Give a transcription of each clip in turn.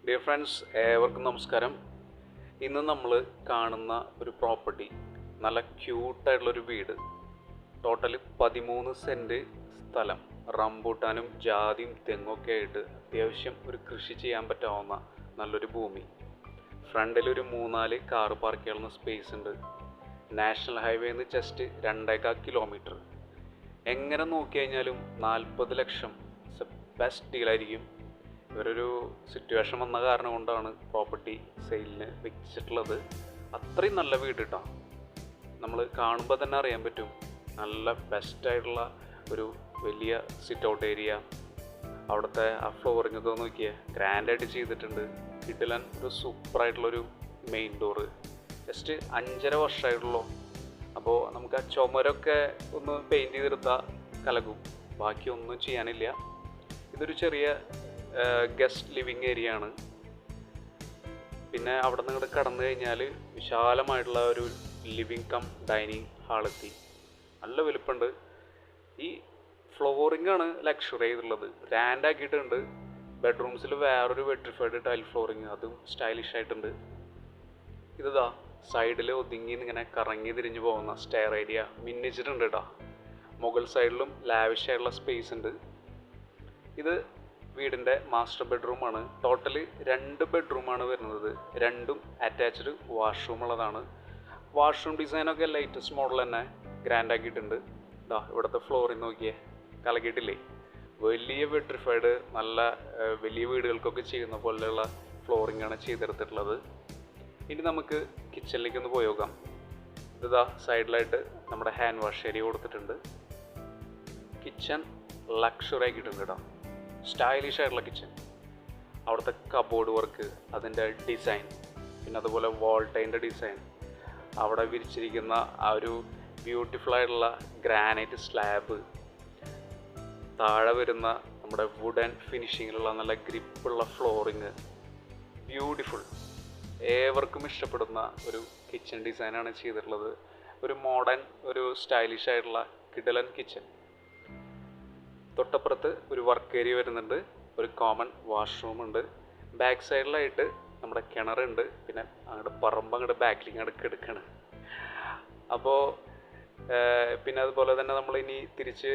Dear friends, ഏവർക്കും നമസ്കാരം. ഇന്ന് നമ്മൾ കാണുന്ന ഒരു പ്രോപ്പർട്ടി, നല്ല ക്യൂട്ടായിട്ടുള്ളൊരു വീട്. ടോട്ടൽ 13 സെൻറ്റ് സ്ഥലം, റംബൂട്ടാനും ജാതിയും തെങ്ങൊക്കെ ആയിട്ട് അത്യാവശ്യം ഒരു കൃഷി ചെയ്യാൻ പറ്റാവുന്ന നല്ലൊരു ഭൂമി. ഫ്രണ്ടിലൊരു 3-4 കാറ് പാർക്ക് ചെയ്യാവുന്ന സ്പേസ് ഉണ്ട്. നാഷണൽ ഹൈവേന്ന് ജസ്റ്റ് 2.25 കിലോമീറ്റർ. എങ്ങനെ നോക്കി കഴിഞ്ഞാലും 40 ലക്ഷം ബെസ്റ്റ് ഡീലായിരിക്കും. ഇവരൊരു സിറ്റുവേഷൻ വന്ന കാരണം കൊണ്ടാണ് പ്രോപ്പർട്ടി സെയിലിന് വെച്ചിട്ടുള്ളത്. അത്രയും നല്ല വീട് കേട്ടോ. നമ്മൾ കാണുമ്പോൾ തന്നെ അറിയാൻ പറ്റും, നല്ല ബെസ്റ്റായിട്ടുള്ള ഒരു വലിയ സിറ്റ് ഔട്ട് ഏരിയ. അവിടുത്തെ ആ ഫ്ലോറിങ് ഒക്കെ നോക്കിയാൽ ഗ്രാൻഡായിട്ട് ചെയ്തിട്ടുണ്ട്. കിടിലൻ ഒരു സൂപ്പറായിട്ടുള്ളൊരു മെയിൻ ഡോറ്. ജസ്റ്റ് 5.5 വർഷമായിട്ടുള്ളൂ. അപ്പോൾ നമുക്ക് ആ ചുമരൊക്കെ ഒന്ന് പെയിൻറ്റ് ചെയ്തെടുത്താൽ കലകും, ബാക്കി ഒന്നും ചെയ്യാനില്ല. ഇതൊരു ചെറിയ ഗസ്റ്റ് ലിവിങ് ഏരിയ ആണ്. പിന്നെ അവിടെ നിന്ന് ഇങ്ങോട്ട് കടന്നു കഴിഞ്ഞാൽ വിശാലമായിട്ടുള്ള ഒരു ലിവിങ് കം ഡൈനിങ് ഹാളെത്തി. നല്ല വലുപ്പമുണ്ട്. ഈ ഫ്ലോറിംഗ് ആണ് ലക്ഷറി ചെയ്തിട്ടുള്ളത്, ഗ്രാൻഡ് ആക്കിയിട്ടുണ്ട്. ബെഡ്റൂംസിൽ വേറൊരു വെട്രിഫൈഡ് ടൈൽ ഫ്ലോറിങ്, അതും സ്റ്റൈലിഷ് ആയിട്ടുണ്ട്. ഇതാ സൈഡിൽ ഒതുങ്ങി ഇങ്ങനെ കറങ്ങി തിരിഞ്ഞു പോകുന്ന സ്റ്റെയർ ഏരിയ മിന്നിച്ചിട്ടുണ്ട് കേട്ടോ. മുകൾ സൈഡിലും ലാവിഷ് ആയിട്ടുള്ള സ്പേസ് ഉണ്ട്. ഇത് വീടിൻ്റെ മാസ്റ്റർ ബെഡ്റൂമാണ്. ടോട്ടൽ 2 ബെഡ്റൂമാണ് വരുന്നത്. രണ്ടും അറ്റാച്ച്ഡ് വാഷ്റൂം ഉള്ളതാണ്. വാഷ്റൂം ഡിസൈനൊക്കെ ലേറ്റസ്റ്റ് മോഡൽ തന്നെ ഗ്രാൻഡ് ആക്കിയിട്ടുണ്ട്. ഇതാ ഇവിടുത്തെ ഫ്ലോറിൽ നോക്കിയേ, കലക്കിയിട്ടില്ലേ? വലിയ വെട്രിഫൈഡ്, നല്ല വലിയ വീടുകൾക്കൊക്കെ ചെയ്യുന്ന പോലെയുള്ള ഫ്ലോറിംഗ് ആണ് ചെയ്തെടുത്തിട്ടുള്ളത്. ഇനി നമുക്ക് കിച്ചണിലേക്ക് ഒന്ന് പോയി നോക്കാം. ഇതാ സൈഡിലായിട്ട് നമ്മുടെ ഹാൻഡ് വാഷ് ഏരിയ കൊടുത്തിട്ടുണ്ട്. കിച്ചൺ ലക്ഷറി ആക്കിയിട്ടുണ്ട് കേട്ടോ. സ്റ്റൈലിഷ് ആയിട്ടുള്ള കിച്ചൺ. അവിടുത്തെ കബോർഡ് വർക്ക്, അതിൻ്റെ ഡിസൈൻ, പിന്നെ അതുപോലെ വോൾട്ടൈൻ്റെ ഡിസൈൻ, അവിടെ വിരിച്ചിരിക്കുന്ന ആ ഒരു ബ്യൂട്ടിഫുൾ ആയിട്ടുള്ള ഗ്രാനൈറ്റ് സ്ലാബ്, താഴെ വരുന്ന നമ്മുടെ വുഡൻ ഫിനിഷിങ്ങിലുള്ള നല്ല ഗ്രിപ്പുള്ള ഫ്ലോറിങ്, ബ്യൂട്ടിഫുൾ. ഏവർക്കും ഇഷ്ടപ്പെടുന്ന ഒരു കിച്ചൺ ഡിസൈനാണ് ചെയ്തിട്ടുള്ളത്. ഒരു മോഡേൺ, ഒരു സ്റ്റൈലിഷ് ആയിട്ടുള്ള കിടിലൻ കിച്ചൺ. തൊട്ടപ്പുറത്ത് ഒരു വർക്ക് ഏരിയ വരുന്നുണ്ട്. ഒരു കോമൺ വാഷ്റൂം ഉണ്ട്. ബാക്ക് സൈഡിലായിട്ട് നമ്മുടെ കിണറുണ്ട്. പിന്നെ അങ്ങോട്ട് പറമ്പ് അങ്ങോട്ട് ബാക്കിലേക്ക് അങ്ങോട്ട് എടുക്കണം. അപ്പോൾ പിന്നെ അതുപോലെ തന്നെ നമ്മൾ ഇനി തിരിച്ച്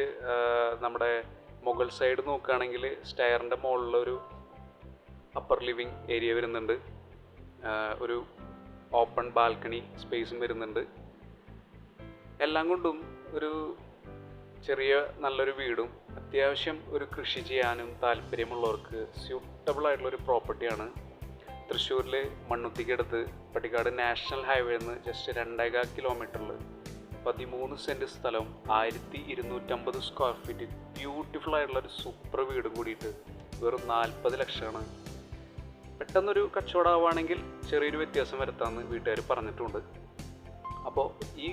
നമ്മുടെ മുകൾ സൈഡ് നോക്കുകയാണെങ്കിൽ സ്റ്റെയറിൻ്റെ മുകളിലൊരു അപ്പർ ലിവിങ് ഏരിയ വരുന്നുണ്ട്. ഒരു ഓപ്പൺ ബാൽക്കണി സ്പേസും വരുന്നുണ്ട്. എല്ലാം കൊണ്ടും ഒരു ചെറിയ നല്ലൊരു വീടും അത്യാവശ്യം ഒരു കൃഷി ചെയ്യാനും താല്പര്യമുള്ളവർക്ക് സ്യൂട്ടബിൾ ആയിട്ടുള്ളൊരു പ്രോപ്പർട്ടിയാണ്. തൃശ്ശൂരിൽ മണ്ണുത്തിക്കടുത്ത് പട്ടിക്കാട് നാഷണൽ ഹൈവേന്ന് ജസ്റ്റ് 2.25 കിലോമീറ്ററിൽ 13 സെൻറ്റ് സ്ഥലവും 1250 സ്ക്വയർ ഫീറ്റ് ബ്യൂട്ടിഫുൾ ആയിട്ടുള്ളൊരു സൂപ്പർ വീടും കൂടിയിട്ട് വെറും 40 ലക്ഷമാണ്. പെട്ടെന്നൊരു കച്ചവടം ആവുകയാണെങ്കിൽ ചെറിയൊരു വ്യത്യാസം വരുത്താമെന്ന് വീട്ടുകാർ പറഞ്ഞിട്ടുണ്ട്. അപ്പോൾ ഈ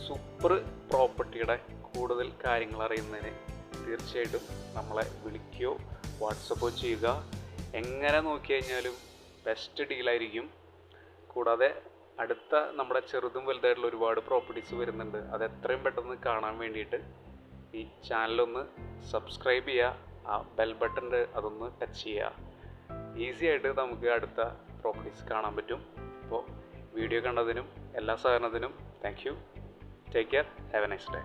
സൂപ്പർ പ്രോപ്പർട്ടിയുടെ കൂടുതൽ കാര്യങ്ങൾ അറിയുന്നതിന് തീർച്ചയായിട്ടും നമ്മളെ വിളിക്കുകയോ വാട്സപ്പോ ചെയ്യുക. എങ്ങനെ നോക്കി കഴിഞ്ഞാലും ബെസ്റ്റ് ഡീലായിരിക്കും. കൂടാതെ അടുത്ത നമ്മുടെ ചെറുതും വലുതായിട്ടുള്ള ഒരുപാട് പ്രോപ്പർട്ടീസ് വരുന്നുണ്ട്. അത് എത്രയും പെട്ടെന്ന് കാണാൻ വേണ്ടിയിട്ട് ഈ ചാനലൊന്ന് സബ്സ്ക്രൈബ് ചെയ്യുക. ആ ബെൽ ബട്ടൺ അതൊന്ന് ടച്ച് ചെയ്യുക. ഈസി ആയിട്ട് നമുക്ക് അടുത്ത പ്രോപ്പർട്ടീസ് കാണാൻ പറ്റും. അപ്പോൾ വീഡിയോ കണ്ടതിനും എല്ലാ സഹകരണത്തിനും thank you. Take care. Have A nice day.